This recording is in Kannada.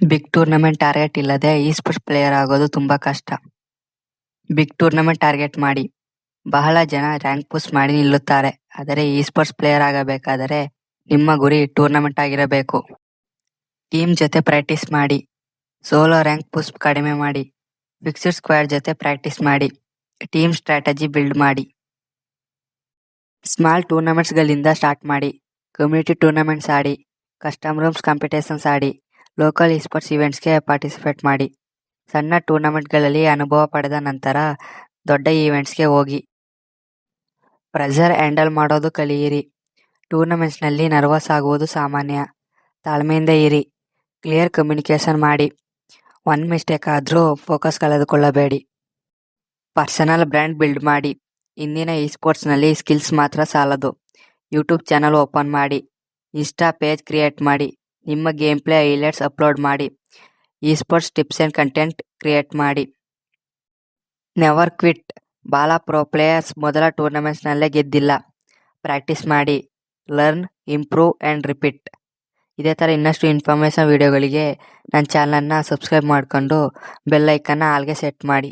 ಬಿಗ್ ಟೂರ್ನಮೆಂಟ್ ಟಾರ್ಗೆಟ್ ಇಲ್ಲದೆ ಇ-ಸ್ಪೋರ್ಟ್ಸ್ ಪ್ಲೇಯರ್ ಆಗೋದು ತುಂಬಾ ಕಷ್ಟ. ಬಿಗ್ ಟೂರ್ನಮೆಂಟ್ ಟಾರ್ಗೆಟ್ ಮಾಡಿ. ಬಹಳ ಜನ ರ್ಯಾಂಕ್ ಪುಷ್ ಮಾಡಿ ನಿಲ್ಲುತ್ತಾರೆ. ಆದರೆ ಇ-ಸ್ಪೋರ್ಟ್ಸ್ ಪ್ಲೇಯರ್ ಆಗಬೇಕಾದರೆ ನಿಮ್ಮ ಗುರಿ ಟೂರ್ನಮೆಂಟ್ ಆಗಿರಬೇಕು. ಟೀಮ್ ಜೊತೆ ಪ್ರಾಕ್ಟೀಸ್ ಮಾಡಿ. ಸೋಲೋ ರ್ಯಾಂಕ್ ಪುಷ್ ಕಡಿಮೆ ಮಾಡಿ. ಫಿಕ್ಸ್ಡ್ ಸ್ಕ್ವಾಡ್ ಜೊತೆ ಪ್ರಾಕ್ಟೀಸ್ ಮಾಡಿ. ಟೀಮ್ ಸ್ಟ್ರಾಟಜಿ ಬಿಲ್ಡ್ ಮಾಡಿ. ಸ್ಮಾಲ್ ಟೂರ್ನಮೆಂಟ್ಸ್ ಗಳಿಂದ ಸ್ಟಾರ್ಟ್ ಮಾಡಿ. ಕಮ್ಯುನಿಟಿ ಟೂರ್ನಮೆಂಟ್ಸ್ ಆಡಿ. ಕಸ್ಟಮ್ ರೂಮ್ಸ್ ಕಾಂಪಿಟೇಷನ್ಸ್ ಆಡಿ. ಲೋಕಲ್ ಇ-ಸ್ಪೋರ್ಟ್ಸ್ ಈವೆಂಟ್ಸ್ಗೆ ಪಾರ್ಟಿಸಿಪೇಟ್ ಮಾಡಿ. ಸಣ್ಣ ಟೂರ್ನಮೆಂಟ್ಗಳಲ್ಲಿ ಅನುಭವ ಪಡೆದ ನಂತರ ದೊಡ್ಡ ಈವೆಂಟ್ಸ್ಗೆ ಹೋಗಿ. ಪ್ರೆಷರ್ ಹ್ಯಾಂಡಲ್ ಮಾಡೋದು ಕಲಿಯಿರಿ. ಟೂರ್ನಮೆಂಟ್ಸ್ನಲ್ಲಿ ನರ್ವಸ್ ಆಗುವುದು ಸಾಮಾನ್ಯ. ತಾಳ್ಮೆಯಿಂದ ಇರಿ. ಕ್ಲಿಯರ್ ಕಮ್ಯುನಿಕೇಷನ್ ಮಾಡಿ. ಒನ್ ಮಿಸ್ಟೇಕ್ ಆದರೂ ಫೋಕಸ್ ಕಳೆದುಕೊಳ್ಳಬೇಡಿ. ಪರ್ಸನಲ್ ಬ್ರ್ಯಾಂಡ್ ಬಿಲ್ಡ್ ಮಾಡಿ. ಇಂದಿನ ಇ-ಸ್ಪೋರ್ಟ್ಸ್ನಲ್ಲಿ ಸ್ಕಿಲ್ಸ್ ಮಾತ್ರ ಸಾಲದು. ಯೂಟ್ಯೂಬ್ ಚಾನಲ್ ಓಪನ್ ಮಾಡಿ. ಇನ್ಸ್ಟಾ ಪೇಜ್ ಕ್ರಿಯೇಟ್ ಮಾಡಿ. ನಿಮ್ಮ ಗೇಮ್ ಪ್ಲೇ ಹೈಲೈಟ್ಸ್ ಅಪ್ಲೋಡ್ ಮಾಡಿ. Esports tips and content create ಮಾಡಿ. Never quit. ಬಾಲ ಪ್ರೊ ಪ್ಲೇಯರ್ಸ್ ಮೊದಲ ಟೂರ್ನಮೆಂಟ್ಸ್ನಲ್ಲೇ ಗೆದ್ದಿಲ್ಲ. ಪ್ರಾಕ್ಟೀಸ್ ಮಾಡಿ. Learn, improve and repeat. ಇದೇ ಥರ ಇನ್ನಷ್ಟು ಇನ್ಫಾರ್ಮೇಷನ್ ವಿಡಿಯೋಗಳಿಗೆ ನನ್ನ ಚಾನಲನ್ನು ಸಬ್ಸ್ಕ್ರೈಬ್ ಮಾಡಿಕೊಂಡು ಬೆಲ್ ಐಕನ್ನ ಆಲ್ಗೆ ಸೆಟ್ ಮಾಡಿ.